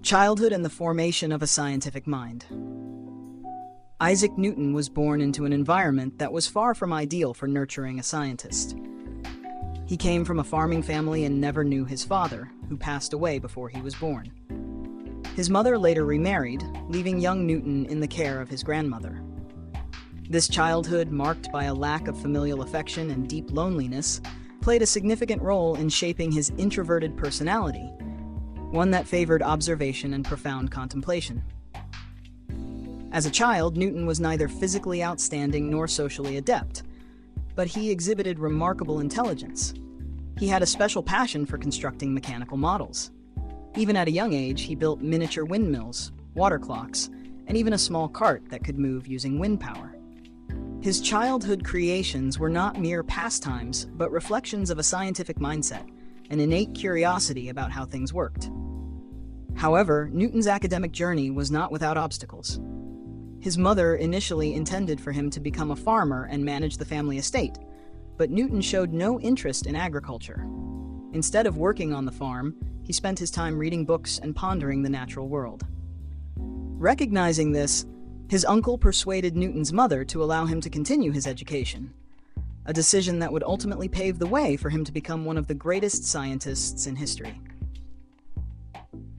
Childhood and the formation of a scientific mind. Isaac Newton was born into an environment that was far from ideal for nurturing a scientist. He came from a farming family and never knew his father, who passed away before he was born. His mother later remarried, leaving young Newton in the care of his grandmother. This childhood, marked by a lack of familial affection and deep loneliness, played a significant role in shaping his introverted personality, one that favored observation and profound contemplation. As a child, Newton was neither physically outstanding nor socially adept, but he exhibited remarkable intelligence. He had a special passion for constructing mechanical models. Even at a young age, he built miniature windmills, water clocks, and even a small cart that could move using wind power. His childhood creations were not mere pastimes, but reflections of a scientific mindset, an innate curiosity about how things worked. However, Newton's academic journey was not without obstacles. His mother initially intended for him to become a farmer and manage the family estate, but Newton showed no interest in agriculture. Instead of working on the farm, he spent his time reading books and pondering the natural world. Recognizing this, his uncle persuaded Newton's mother to allow him to continue his education, a decision that would ultimately pave the way for him to become one of the greatest scientists in history.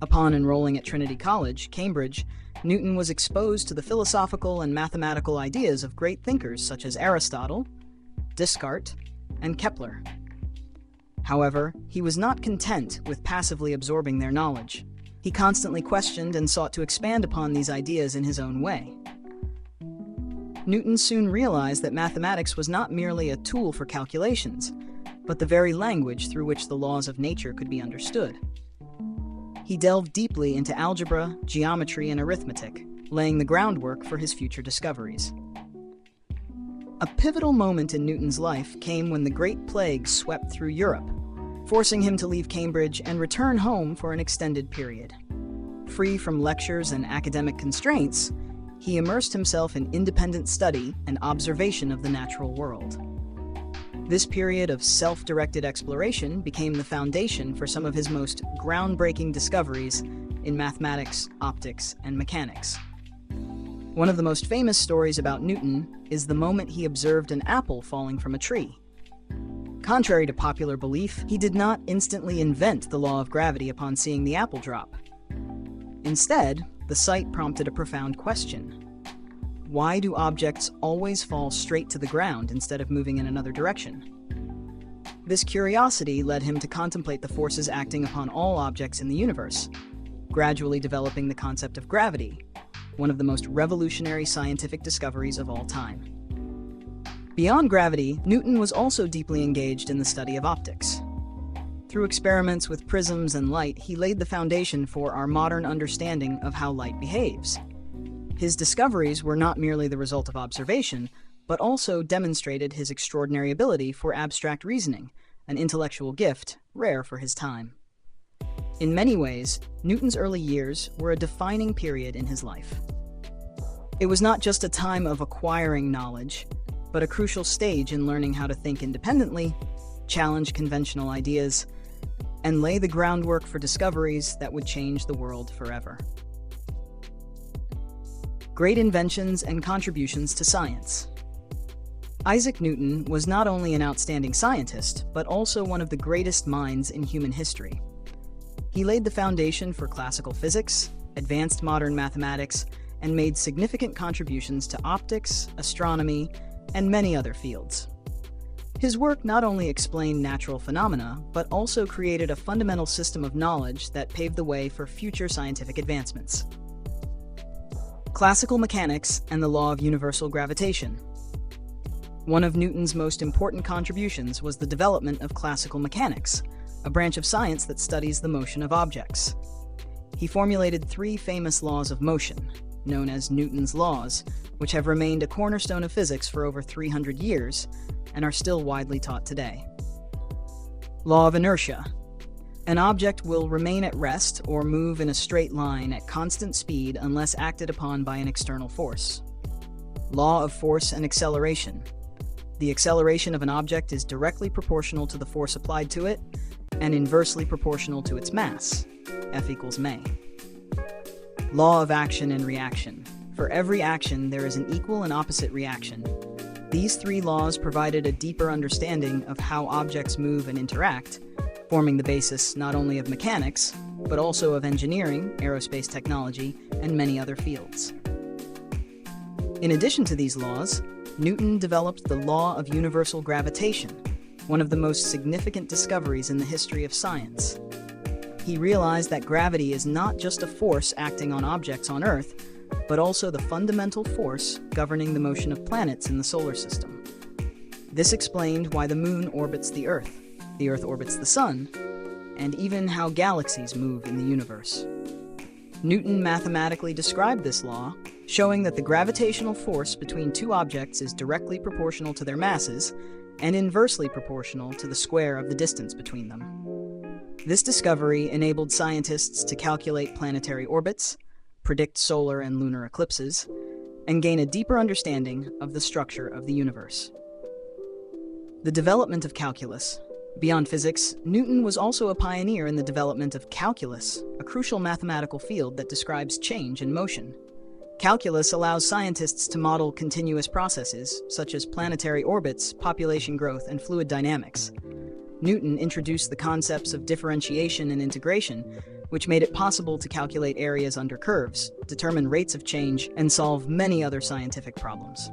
Upon enrolling at Trinity College, Cambridge, Newton was exposed to the philosophical and mathematical ideas of great thinkers such as Aristotle, Descartes, and Kepler. However, he was not content with passively absorbing their knowledge. He constantly questioned and sought to expand upon these ideas in his own way. Newton soon realized that mathematics was not merely a tool for calculations, but the very language through which the laws of nature could be understood. He delved deeply into algebra, geometry, and arithmetic, laying the groundwork for his future discoveries. A pivotal moment in Newton's life came when the Great Plague swept through Europe, forcing him to leave Cambridge and return home for an extended period. Free from lectures and academic constraints, he immersed himself in independent study and observation of the natural world. This period of self-directed exploration became the foundation for some of his most groundbreaking discoveries in mathematics, optics, and mechanics. One of the most famous stories about Newton is the moment he observed an apple falling from a tree. Contrary to popular belief, he did not instantly invent the law of gravity upon seeing the apple drop. Instead, the sight prompted a profound question. Why do objects always fall straight to the ground instead of moving in another direction? This curiosity led him to contemplate the forces acting upon all objects in the universe, gradually developing the concept of gravity, one of the most revolutionary scientific discoveries of all time. Beyond gravity, Newton was also deeply engaged in the study of optics. Through experiments with prisms and light, he laid the foundation for our modern understanding of how light behaves. His discoveries were not merely the result of observation, but also demonstrated his extraordinary ability for abstract reasoning, an intellectual gift rare for his time. In many ways, Newton's early years were a defining period in his life. It was not just a time of acquiring knowledge, but a crucial stage in learning how to think independently, challenge conventional ideas, and lay the groundwork for discoveries that would change the world forever. Great inventions and contributions to science. Isaac Newton was not only an outstanding scientist, but also one of the greatest minds in human history. He laid the foundation for classical physics, advanced modern mathematics, and made significant contributions to optics, astronomy, and many other fields. His work not only explained natural phenomena, but also created a fundamental system of knowledge that paved the way for future scientific advancements. Classical mechanics and the law of universal gravitation. One of Newton's most important contributions was the development of classical mechanics, a branch of science that studies the motion of objects. He formulated three famous laws of motion, known as Newton's laws, which have remained a cornerstone of physics for over 300 years and are still widely taught today. Law of inertia. An object will remain at rest or move in a straight line at constant speed unless acted upon by an external force. Law of force and acceleration. The acceleration of an object is directly proportional to the force applied to it and inversely proportional to its mass, F equals ma. Law of action and reaction. For every action, there is an equal and opposite reaction. These three laws provided a deeper understanding of how objects move and interact, forming the basis not only of mechanics, but also of engineering, aerospace technology, and many other fields. In addition to these laws, Newton developed the law of universal gravitation, one of the most significant discoveries in the history of science. He realized that gravity is not just a force acting on objects on Earth, but also the fundamental force governing the motion of planets in the solar system. This explained why the Moon orbits the Earth orbits the Sun, and even how galaxies move in the universe. Newton mathematically described this law, showing that the gravitational force between two objects is directly proportional to their masses and inversely proportional to the square of the distance between them. This discovery enabled scientists to calculate planetary orbits, predict solar and lunar eclipses, and gain a deeper understanding of the structure of the universe. The development of calculus. Beyond physics, Newton was also a pioneer in the development of calculus, a crucial mathematical field that describes change and motion. Calculus allows scientists to model continuous processes, such as planetary orbits, population growth, and fluid dynamics. Newton introduced the concepts of differentiation and integration, which made it possible to calculate areas under curves, determine rates of change, and solve many other scientific problems.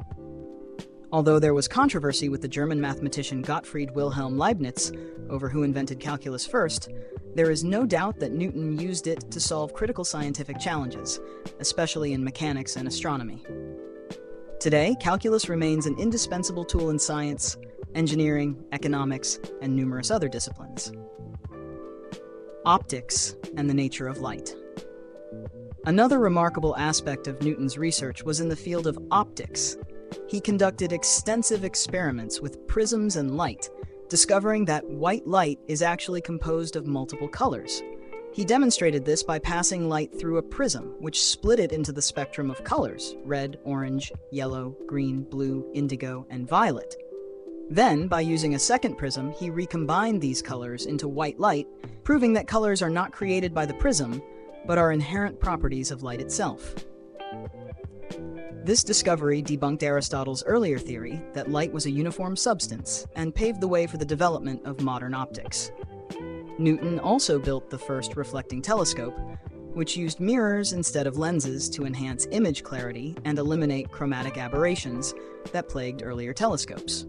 Although there was controversy with the German mathematician Gottfried Wilhelm Leibniz over who invented calculus first, there is no doubt that Newton used it to solve critical scientific challenges, especially in mechanics and astronomy. Today, calculus remains an indispensable tool in science, engineering, economics, and numerous other disciplines. Optics and the nature of light. Another remarkable aspect of Newton's research was in the field of optics. He conducted extensive experiments with prisms and light, discovering that white light is actually composed of multiple colors. He demonstrated this by passing light through a prism, which split it into the spectrum of colors: red, orange, yellow, green, blue, indigo, and violet. Then, by using a second prism, he recombined these colors into white light, proving that colors are not created by the prism, but are inherent properties of light itself. This discovery debunked Aristotle's earlier theory that light was a uniform substance and paved the way for the development of modern optics. Newton also built the first reflecting telescope, which used mirrors instead of lenses to enhance image clarity and eliminate chromatic aberrations that plagued earlier telescopes.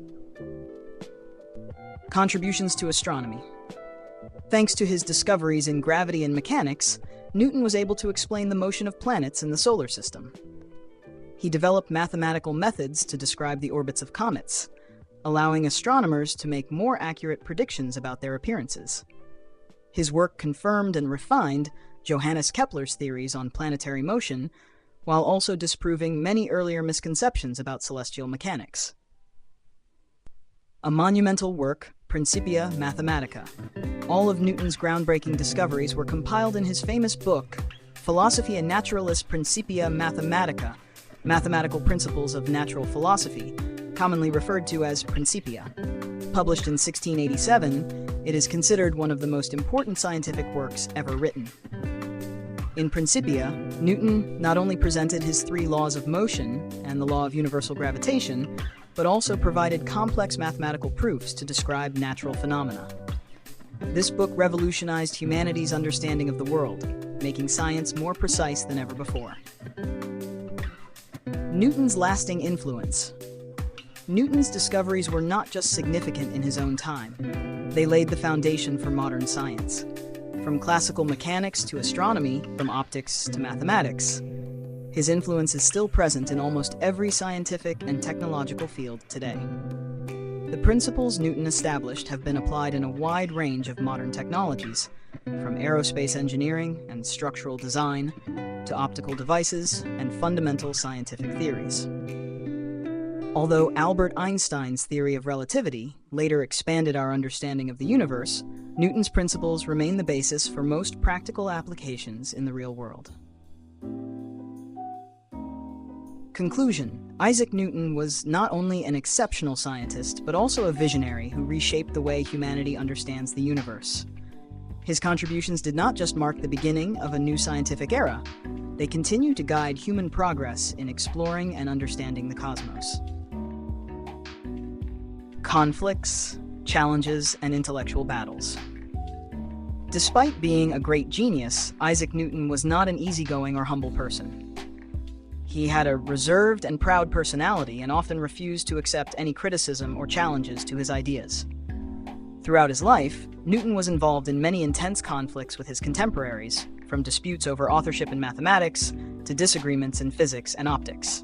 Contributions to astronomy. Thanks to his discoveries in gravity and mechanics, Newton was able to explain the motion of planets in the solar system. He developed mathematical methods to describe the orbits of comets, allowing astronomers to make more accurate predictions about their appearances. His work confirmed and refined Johannes Kepler's theories on planetary motion, while also disproving many earlier misconceptions about celestial mechanics. A monumental work, Principia Mathematica. All of Newton's groundbreaking discoveries were compiled in his famous book, Philosophiae Naturalis Principia Mathematica, Mathematical Principles of Natural Philosophy, commonly referred to as Principia. Published in 1687, it is considered one of the most important scientific works ever written. In Principia, Newton not only presented his three laws of motion and the law of universal gravitation, but also provided complex mathematical proofs to describe natural phenomena. This book revolutionized humanity's understanding of the world, making science more precise than ever before. Newton's lasting influence. Newton's discoveries were not just significant in his own time. They laid the foundation for modern science. From classical mechanics to astronomy, from optics to mathematics, his influence is still present in almost every scientific and technological field today. The principles Newton established have been applied in a wide range of modern technologies, from aerospace engineering and structural design to optical devices and fundamental scientific theories. Although Albert Einstein's theory of relativity later expanded our understanding of the universe, Newton's principles remain the basis for most practical applications in the real world. Conclusion: Isaac Newton was not only an exceptional scientist, but also a visionary who reshaped the way humanity understands the universe. His contributions did not just mark the beginning of a new scientific era, They continue to guide human progress in exploring and understanding the cosmos. Conflicts, challenges, and intellectual battles. Despite being a great genius, Isaac Newton was not an easygoing or humble person. He had a reserved and proud personality and often refused to accept any criticism or challenges to his ideas. Throughout his life, Newton was involved in many intense conflicts with his contemporaries, from disputes over authorship in mathematics to disagreements in physics and optics.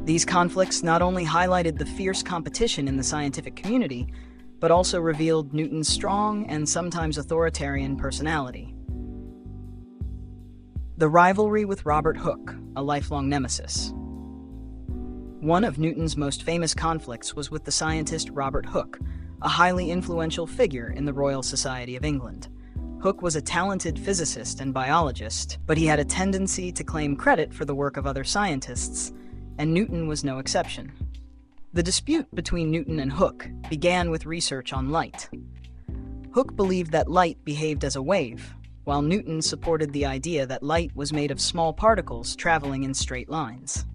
These conflicts not only highlighted the fierce competition in the scientific community, but also revealed Newton's strong and sometimes authoritarian personality. The rivalry with Robert Hooke, a lifelong nemesis. One of Newton's most famous conflicts was with the scientist Robert Hooke, a highly influential figure in the Royal Society of England. Hooke was a talented physicist and biologist, but he had a tendency to claim credit for the work of other scientists, and Newton was no exception. The dispute between Newton and Hooke began with research on light. Hooke believed that light behaved as a wave, while Newton supported the idea that light was made of small particles traveling in straight lines.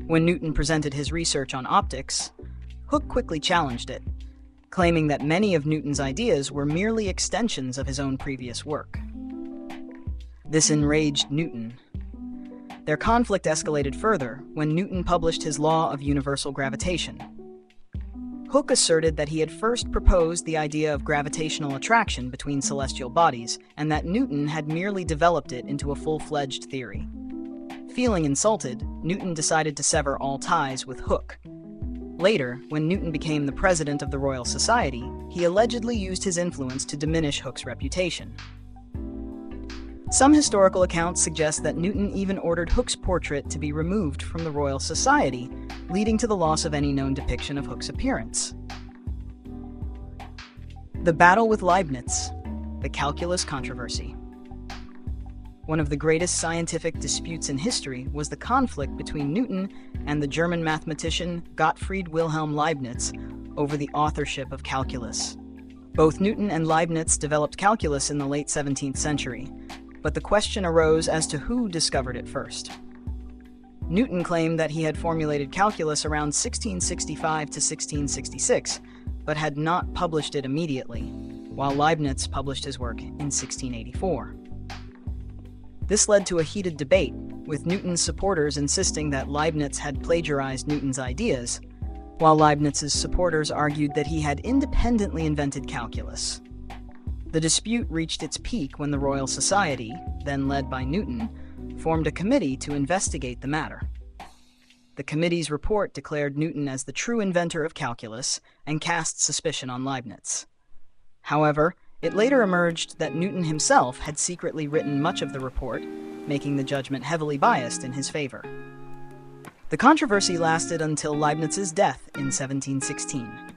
When Newton presented his research on optics, Hooke quickly challenged it, claiming that many of Newton's ideas were merely extensions of his own previous work. This enraged Newton. Their conflict escalated further when Newton published his law of universal gravitation. Hooke asserted that he had first proposed the idea of gravitational attraction between celestial bodies, and that Newton had merely developed it into a full-fledged theory. Feeling insulted, Newton decided to sever all ties with Hooke. Later, when Newton became the president of the Royal Society, he allegedly used his influence to diminish Hooke's reputation. Some historical accounts suggest that Newton even ordered Hooke's portrait to be removed from the Royal Society, leading to the loss of any known depiction of Hooke's appearance. The battle with Leibniz, the calculus controversy. One of the greatest scientific disputes in history was the conflict between Newton and the German mathematician Gottfried Wilhelm Leibniz over the authorship of calculus. Both Newton and Leibniz developed calculus in the late 17th century, but the question arose as to who discovered it first. Newton claimed that he had formulated calculus around 1665 to 1666, but had not published it immediately, while Leibniz published his work in 1684. This led to a heated debate, with Newton's supporters insisting that Leibniz had plagiarized Newton's ideas, while Leibniz's supporters argued that he had independently invented calculus. The dispute reached its peak when the Royal Society, then led by Newton, formed a committee to investigate the matter. The committee's report declared Newton as the true inventor of calculus and cast suspicion on Leibniz. However, it later emerged that Newton himself had secretly written much of the report, making the judgment heavily biased in his favor. The controversy lasted until Leibniz's death in 1716.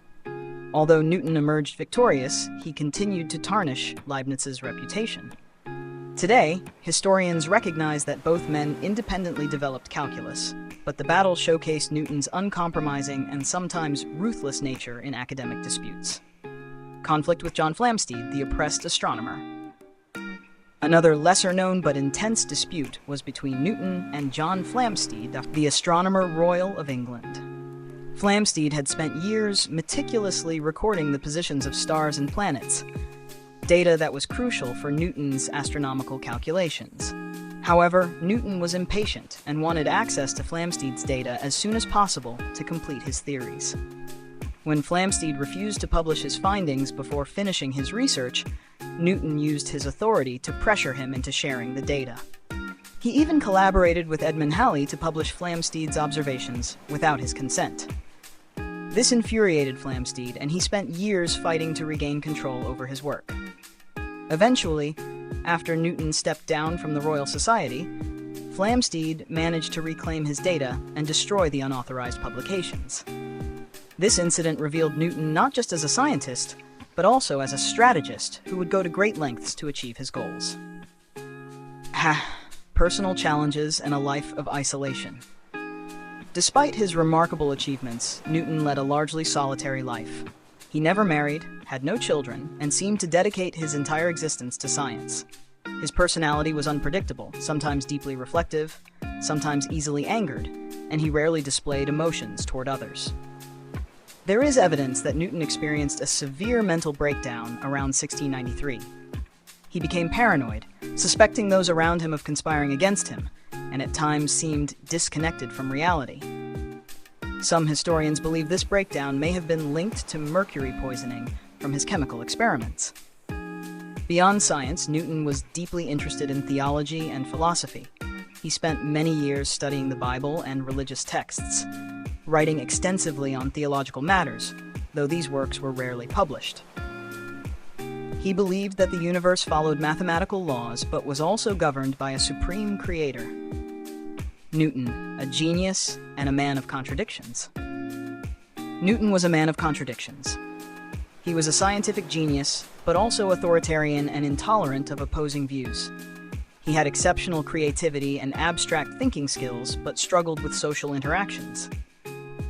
Although Newton emerged victorious, he continued to tarnish Leibniz's reputation. Today, historians recognize that both men independently developed calculus, but the battle showcased Newton's uncompromising and sometimes ruthless nature in academic disputes. Conflict with John Flamsteed, the oppressed astronomer. Another lesser-known but intense dispute was between Newton and John Flamsteed, the Astronomer Royal of England. Flamsteed had spent years meticulously recording the positions of stars and planets, data that was crucial for Newton's astronomical calculations. However, Newton was impatient and wanted access to Flamsteed's data as soon as possible to complete his theories. When Flamsteed refused to publish his findings before finishing his research, Newton used his authority to pressure him into sharing the data. He even collaborated with Edmund Halley to publish Flamsteed's observations without his consent. This infuriated Flamsteed, and he spent years fighting to regain control over his work. Eventually, after Newton stepped down from the Royal Society, Flamsteed managed to reclaim his data and destroy the unauthorized publications. This incident revealed Newton not just as a scientist, but also as a strategist who would go to great lengths to achieve his goals. Personal challenges and a life of isolation. Despite his remarkable achievements, Newton led a largely solitary life. He never married, had no children, and seemed to dedicate his entire existence to science. His personality was unpredictable, sometimes deeply reflective, sometimes easily angered, and he rarely displayed emotions toward others. There is evidence that Newton experienced a severe mental breakdown around 1693. He became paranoid, suspecting those around him of conspiring against him, and at times seemed disconnected from reality. Some historians believe this breakdown may have been linked to mercury poisoning from his chemical experiments. Beyond science, Newton was deeply interested in theology and philosophy. He spent many years studying the Bible and religious texts, writing extensively on theological matters, though these works were rarely published. He believed that the universe followed mathematical laws but was also governed by a supreme creator. Newton, a genius and a man of contradictions. Newton was a man of contradictions. He was a scientific genius, but also authoritarian and intolerant of opposing views. He had exceptional creativity and abstract thinking skills, but struggled with social interactions.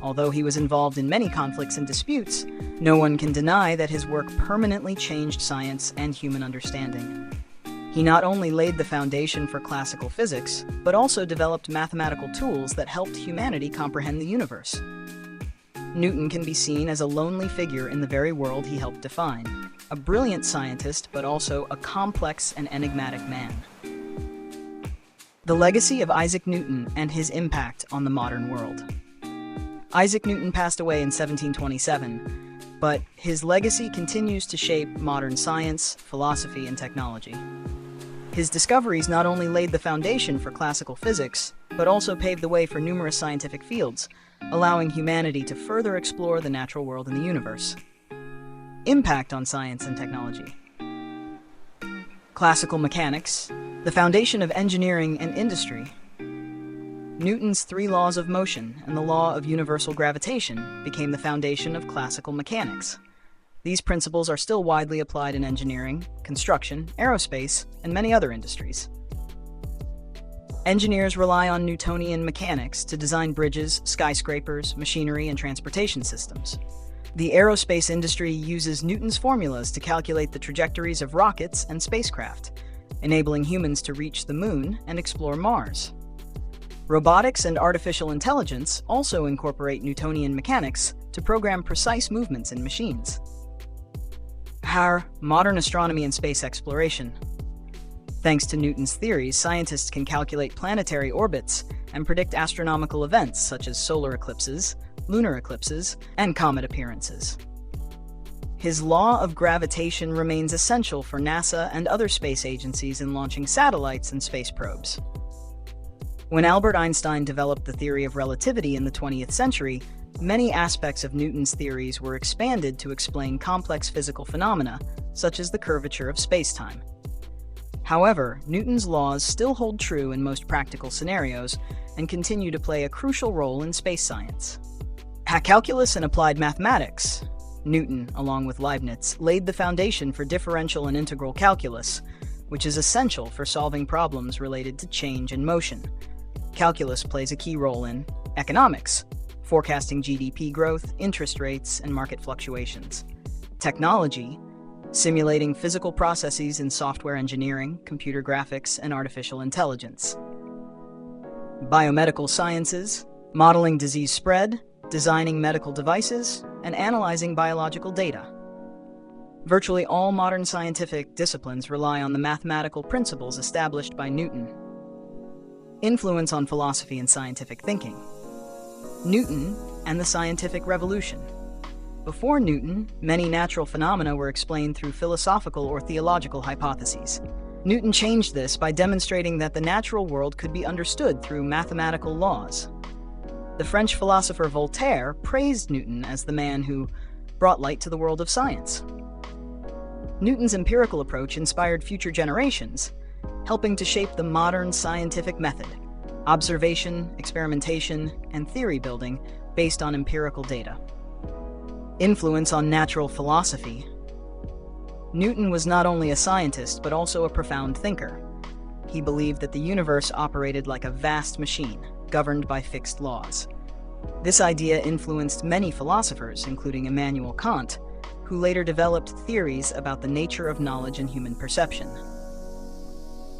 Although he was involved in many conflicts and disputes, no one can deny that his work permanently changed science and human understanding. He not only laid the foundation for classical physics, but also developed mathematical tools that helped humanity comprehend the universe. Newton can be seen as a lonely figure in the very world he helped define, a brilliant scientist, but also a complex and enigmatic man. The legacy of Isaac Newton and his impact on the modern world. Isaac Newton passed away in 1727, but his legacy continues to shape modern science, philosophy, and technology. His discoveries not only laid the foundation for classical physics, but also paved the way for numerous scientific fields, allowing humanity to further explore the natural world and the universe. Impact on science and technology. Classical mechanics, the foundation of engineering and industry. Newton's three laws of motion and the law of universal gravitation became the foundation of classical mechanics. These principles are still widely applied in engineering, construction, aerospace, and many other industries. Engineers rely on Newtonian mechanics to design bridges, skyscrapers, machinery, and transportation systems. The aerospace industry uses Newton's formulas to calculate the trajectories of rockets and spacecraft, enabling humans to reach the moon and explore Mars. Robotics and artificial intelligence also incorporate Newtonian mechanics to program precise movements in machines. Modern astronomy and space exploration. Thanks to Newton's theories, scientists can calculate planetary orbits and predict astronomical events such as solar eclipses, lunar eclipses, and comet appearances. His law of gravitation remains essential for NASA and other space agencies in launching satellites and space probes. When Albert Einstein developed the theory of relativity in the 20th century, many aspects of Newton's theories were expanded to explain complex physical phenomena, such as the curvature of spacetime. However, Newton's laws still hold true in most practical scenarios and continue to play a crucial role in space science. Calculus and applied mathematics. Newton, along with Leibniz, laid the foundation for differential and integral calculus, which is essential for solving problems related to change and motion. Calculus plays a key role in economics, forecasting GDP growth, interest rates, and market fluctuations. Technology, simulating physical processes in software engineering, computer graphics, and artificial intelligence. Biomedical sciences, modeling disease spread, designing medical devices, and analyzing biological data. Virtually all modern scientific disciplines rely on the mathematical principles established by Newton. Influence on philosophy and scientific thinking. Newton and the scientific revolution. Before Newton, many natural phenomena were explained through philosophical or theological hypotheses. Newton changed this by demonstrating that the natural world could be understood through mathematical laws. The French philosopher Voltaire praised Newton as the man who brought light to the world of science. Newton's empirical approach inspired future generations, helping to shape the modern scientific method: observation, experimentation, and theory building based on empirical data. Influence on natural philosophy. Newton was not only a scientist, but also a profound thinker. He believed that the universe operated like a vast machine, governed by fixed laws. This idea influenced many philosophers, including Immanuel Kant, who later developed theories about the nature of knowledge and human perception.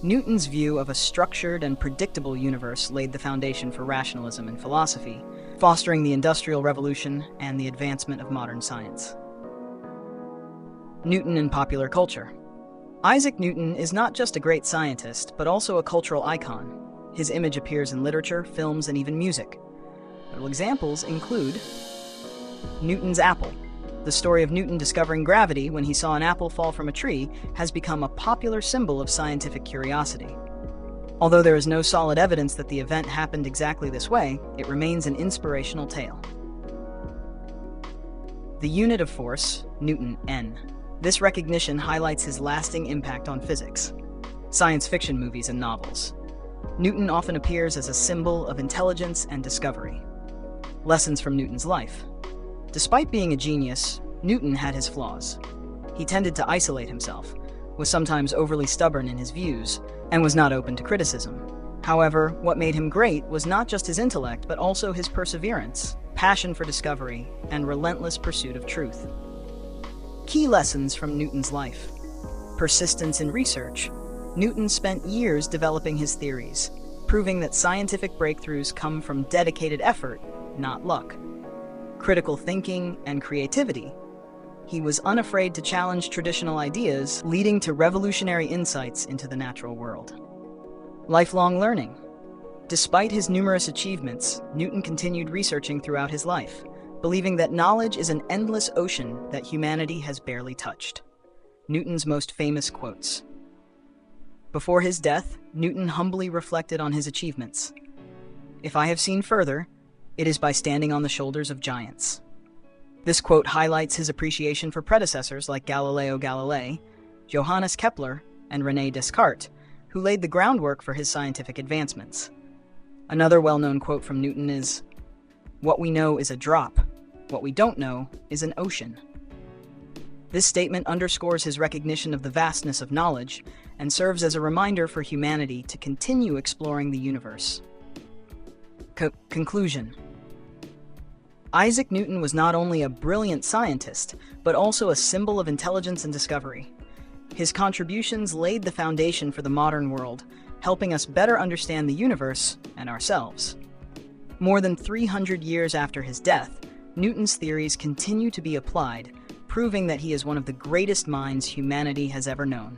Newton's view of a structured and predictable universe laid the foundation for rationalism in philosophy, fostering the Industrial Revolution and the advancement of modern science. Newton in popular culture. Isaac Newton is not just a great scientist, but also a cultural icon. His image appears in literature, films, and even music. Notable examples include Newton's apple. The story of Newton discovering gravity when he saw an apple fall from a tree has become a popular symbol of scientific curiosity. Although there is no solid evidence that the event happened exactly this way, it remains an inspirational tale. The unit of force, Newton, N. This recognition highlights his lasting impact on physics, science fiction movies, and novels. Newton often appears as a symbol of intelligence and discovery. Lessons from Newton's life. Despite being a genius, Newton had his flaws. He tended to isolate himself, was sometimes overly stubborn in his views, and was not open to criticism. However, what made him great was not just his intellect, but also his perseverance, passion for discovery, and relentless pursuit of truth. Key lessons from Newton's life. Persistence in research. Newton spent years developing his theories, proving that scientific breakthroughs come from dedicated effort, not luck. Critical thinking and creativity. He was unafraid to challenge traditional ideas, leading to revolutionary insights into the natural world. Lifelong learning. Despite his numerous achievements, Newton continued researching throughout his life, believing that knowledge is an endless ocean that humanity has barely touched. Newton's most famous quotes. Before his death, Newton humbly reflected on his achievements. "If I have seen further, it is by standing on the shoulders of giants." This quote highlights his appreciation for predecessors like Galileo Galilei, Johannes Kepler, and René Descartes, who laid the groundwork for his scientific advancements. Another well-known quote from Newton is, "What we know is a drop. What we don't know is an ocean." This statement underscores his recognition of the vastness of knowledge and serves as a reminder for humanity to continue exploring the universe. Conclusion. Isaac Newton was not only a brilliant scientist, but also a symbol of intelligence and discovery. His contributions laid the foundation for the modern world, helping us better understand the universe and ourselves. More than 300 years after his death, Newton's theories continue to be applied, proving that he is one of the greatest minds humanity has ever known.